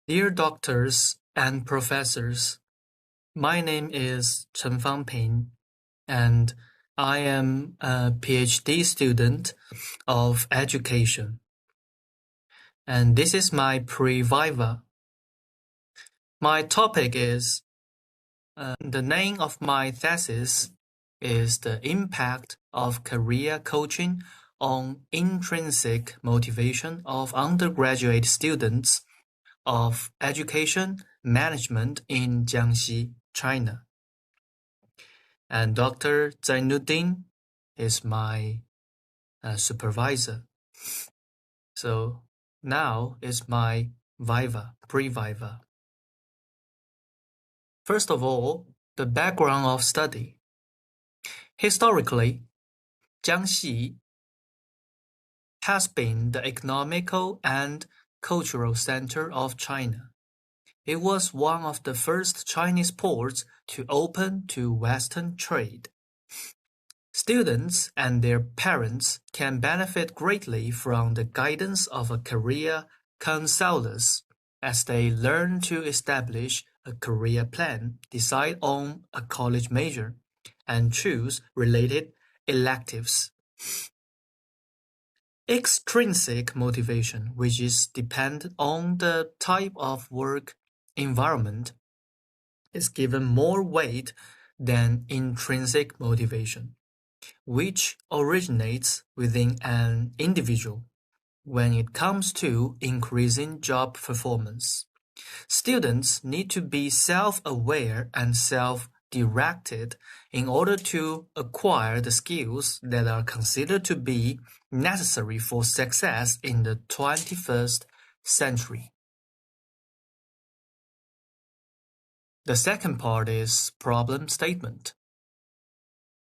Dear doctors and professors, my name is Chen Fangping, and I am a PhD student of education. And this is my pre-viva. My topic is, the name of my thesis is the impact of career coaching on intrinsic motivation of undergraduate students of education management in Jiangxi, China. And Dr. Zainuddin is my supervisor. So now is my pre-viva. First of all, the background of study. Historically, Jiangxi has been the economical and cultural center of China. It was one of the first Chinese ports to open to Western trade. Students and their parents can benefit greatly from the guidance of a career counselors as they learn to establish a career plan, decide on a college major, and choose related electives. Extrinsic motivation, which is dependent on the type of work environment, is given more weight than intrinsic motivation, which originates within an individual when it comes to increasing job performance. Students need to be self-aware and self-directed in order to acquire the skills that are considered to be necessary for success in the 21st century. The second part is problem statement.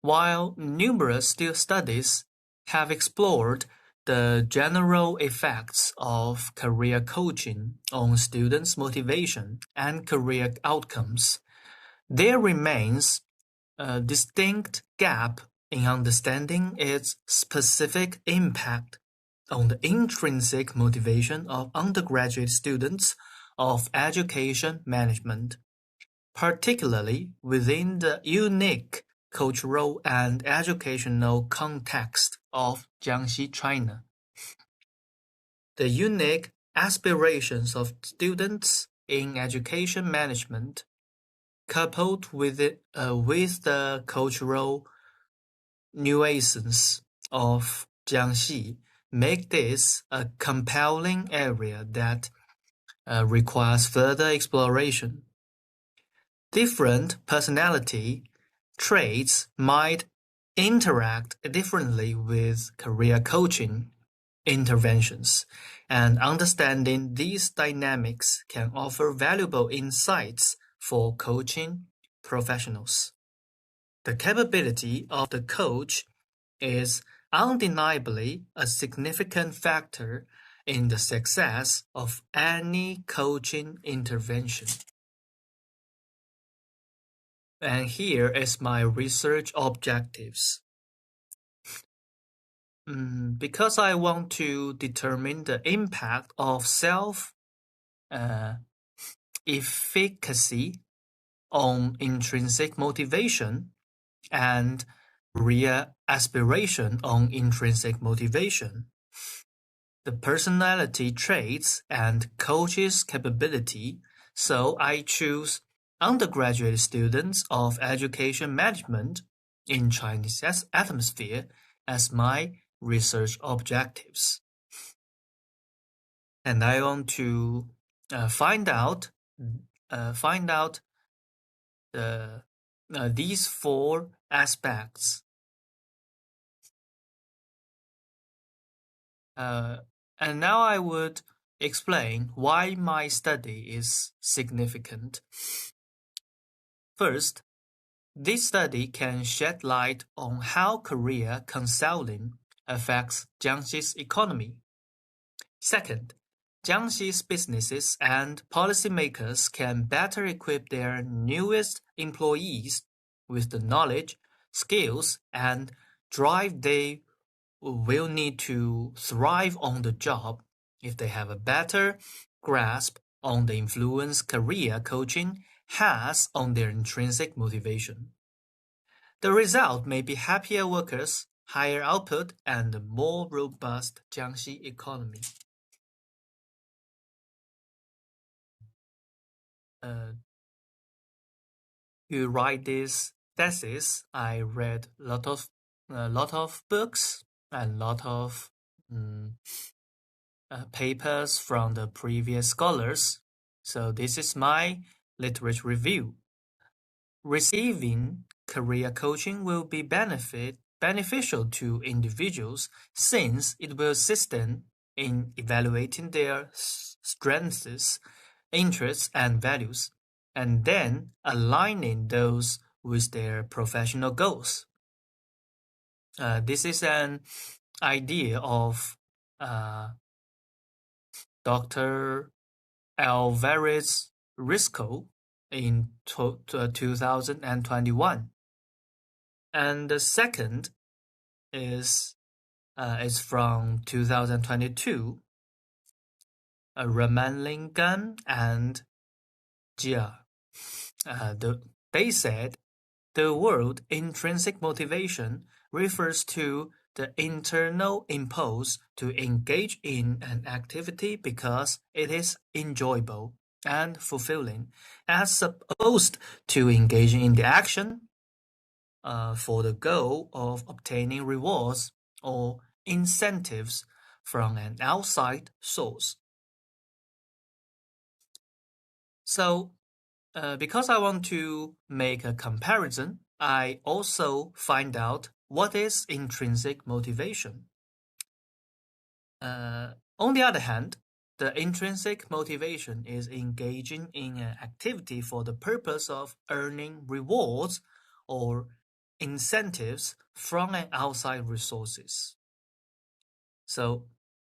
While numerous studies have explored the general effects of career coaching on students' motivation and career outcomes, there remains a distinct gap in understanding its specific impact on the intrinsic motivation of undergraduate students of education management, particularly within the unique cultural and educational context of Jiangxi, China. The unique aspirations of students in education management, coupled with the cultural nuances of Jiangxi, make this a compelling area that requires further exploration. Different personality traits might interact differently with career coaching interventions, and understanding these dynamics can offer valuable insights for coaching professionals. The capability of the coach is undeniably a significant factor in the success of any coaching intervention. And here is my research objectives. Because I want to determine the impact of self-efficacy on intrinsic motivation and career aspiration on intrinsic motivation, the personality traits and coach's capability, so I choose undergraduate students of education management in Chinese atmosphere as my research objectives. And I want to find out these four aspects. And now I would explain why my study is significant. First, this study can shed light on how career counseling affects Jiangxi's economy. Second, Jiangxi's businesses and policymakers can better equip their newest employees with the knowledge, skills, and drive they will need to thrive on the job if they have a better grasp on the influence career coaching has on their intrinsic motivation. The result may be happier workers, higher output, and a more robust Jiangxi economy. To write this thesis, I read a lot of books and lot of papers from the previous scholars. So this is my literature review. Receiving career coaching will be beneficial to individuals since it will assist them in evaluating their strengths, interests, and values, and then aligning those with their professional goals. This is an idea of Dr. Alvarez Risco in 2021. And the second is from 2022, Ramalingam and Jia. They said the word intrinsic motivation refers to the internal impulse to engage in an activity because it is enjoyable and fulfilling, as opposed to engaging in the action for the goal of obtaining rewards or incentives from an outside source. So, because I want to make a comparison, I also find out what is intrinsic motivation. On the other hand, the intrinsic motivation is engaging in an activity for the purpose of earning rewards or incentives from an outside resources. So,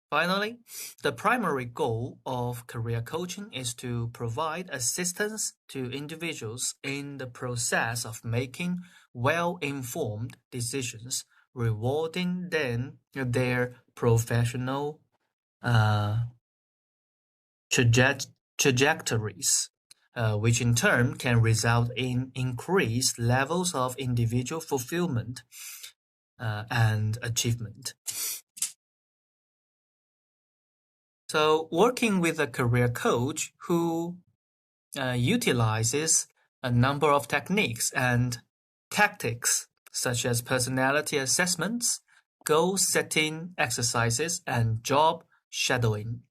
finally, the primary goal of career coaching is to provide assistance to individuals in the process of making well-informed decisions, rewarding them their professional trajectories, which in turn can result in increased levels of individual fulfillment and achievement. So, working with a career coach who utilizes a number of techniques and tactics such as personality assessments, goal-setting exercises, and job shadowing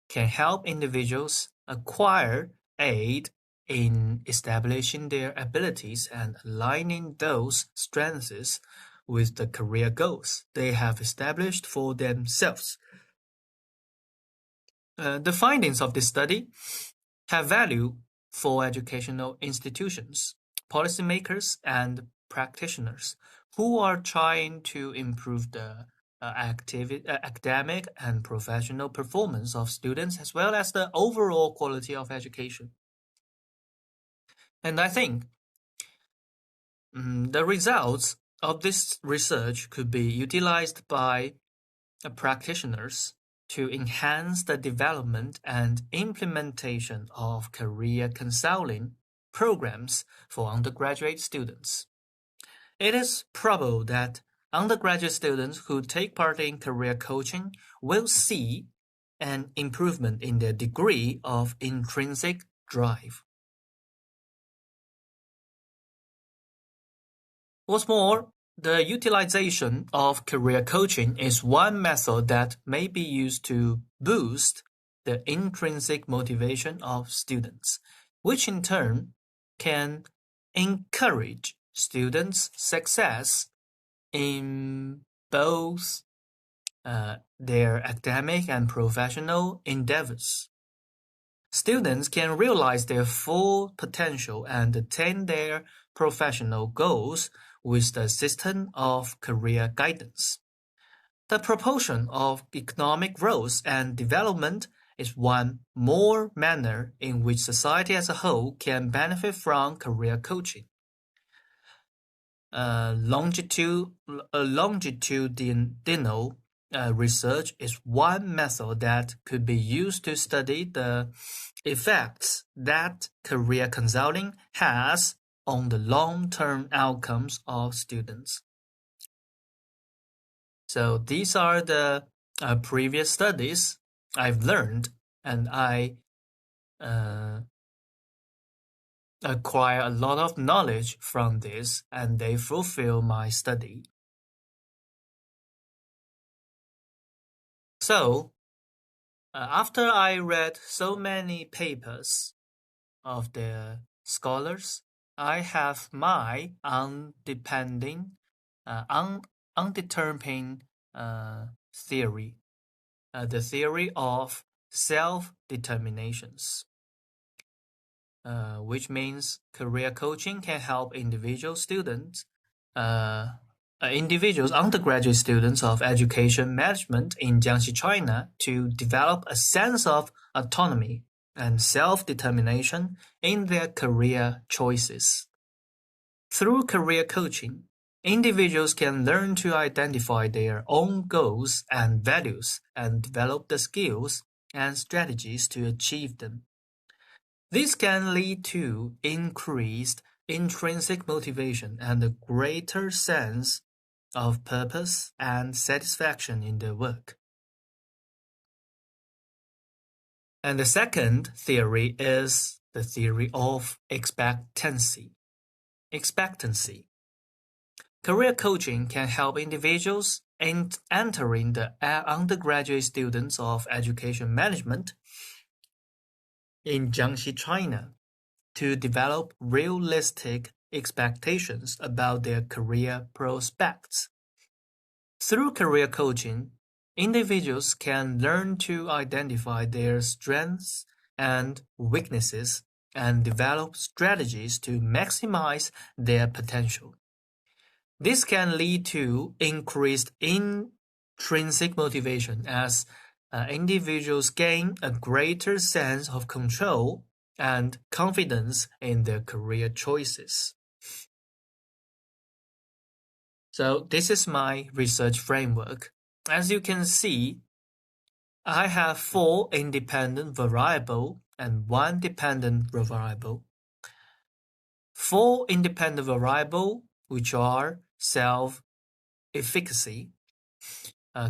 can help individuals acquire aid in establishing their abilities and aligning those strengths with the career goals they have established for themselves. The findings of this study have value for educational institutions, policymakers, and practitioners who are trying to improve the academic and professional performance of students as well as the overall quality of education. And I think the results of this research could be utilized by practitioners to enhance the development and implementation of career counseling programs for undergraduate students. It is probable that undergraduate students who take part in career coaching will see an improvement in their degree of intrinsic drive. What's more, the utilization of career coaching is one method that may be used to boost the intrinsic motivation of students, which in turn can encourage students' success in both their academic and professional endeavors. Students can realize their full potential and attain their professional goals with the assistance of career guidance. The proportion of economic growth and development is one more manner in which society as a whole can benefit from career coaching. Longitudinal research is one method that could be used to study the effects that career consulting has on the long-term outcomes of students. So these are the previous studies I've learned, and I acquire a lot of knowledge from this, and they fulfill my study. So, after I read so many papers of the scholars, I have my undetermined theory, the theory of self-determinations, which means career coaching can help undergraduate students of education management in Jiangxi, China, to develop a sense of autonomy and self-determination in their career choices. Through career coaching, individuals can learn to identify their own goals and values and develop the skills and strategies to achieve them. This can lead to increased intrinsic motivation and a greater sense of purpose and satisfaction in their work. And the second theory is the theory of expectancy. Career coaching can help individuals entering the undergraduate students of education management in Jiangxi, China, to develop realistic expectations about their career prospects. Through career coaching, individuals can learn to identify their strengths and weaknesses and develop strategies to maximize their potential. This can lead to increased intrinsic motivation as individuals gain a greater sense of control and confidence in their career choices. So this is my research framework. As you can see, I have 4 independent variables and 1 dependent variable. 4 independent variables, which are self-efficacy,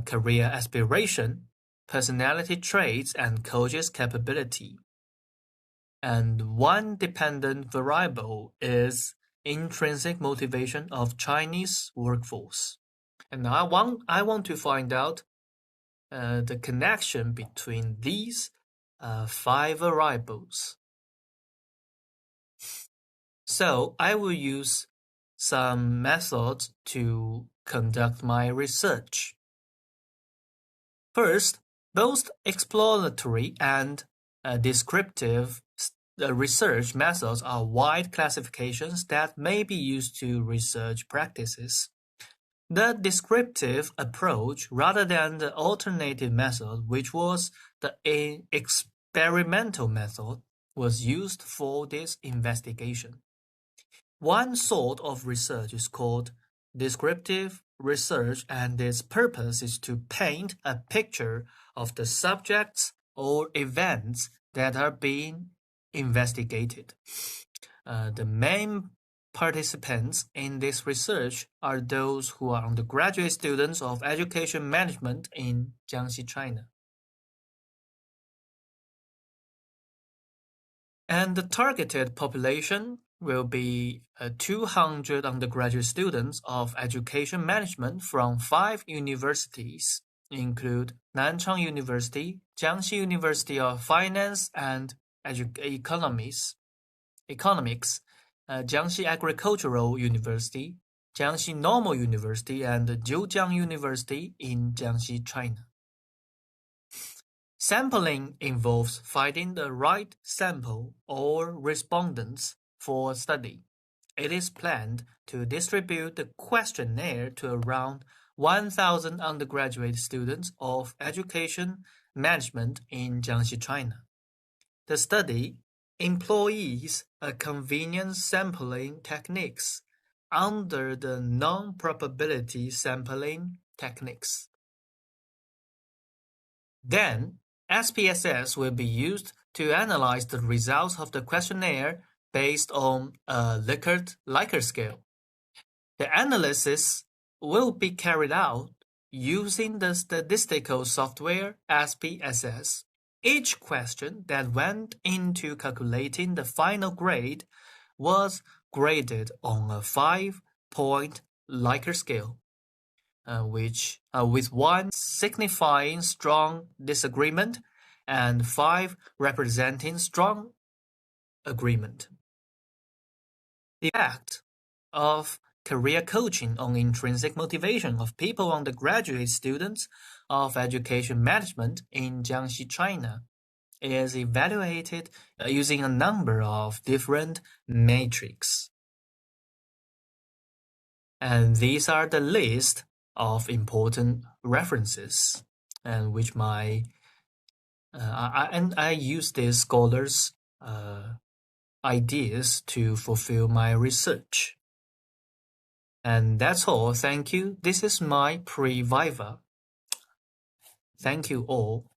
career aspiration, personality traits, and coach's capability. And 1 dependent variable is intrinsic motivation of Chinese workforce. And I want to find out the connection between these 5 variables. So I will use some methods to conduct my research. First, both exploratory and descriptive research methods are wide classifications that may be used to research practices. The descriptive approach, rather than the alternative method, which was the experimental method, was used for this investigation. One sort of research is called descriptive research, and its purpose is to paint a picture of the subjects or events that are being investigated. The main participants in this research are those who are undergraduate students of education management in Jiangxi, China. And the targeted population will be 200 undergraduate students of education management from 5 universities, include Nanchang University, Jiangxi University of Finance and Economics, Jiangxi Agricultural University, Jiangxi Normal University, and Zhejiang University in Jiangxi, China. Sampling involves finding the right sample or respondents for study. It is planned to distribute the questionnaire to around 1,000 undergraduate students of education management in Jiangxi, China. The study employs a convenient sampling techniques under the non-probability sampling techniques. Then, SPSS will be used to analyze the results of the questionnaire based on a Likert scale. The analysis will be carried out using the statistical software SPSS. Each question that went into calculating the final grade was graded on a 5-point Likert scale, with 1 signifying strong disagreement and 5 representing strong agreement. The effect of career coaching on intrinsic motivation of people undergraduate students of education management in Jiangxi, China, is evaluated using a number of different metrics. And these are the list of important references, and which I use these scholars' ideas to fulfill my research. And that's all. Thank you. This is my pre-viva. Thank you all.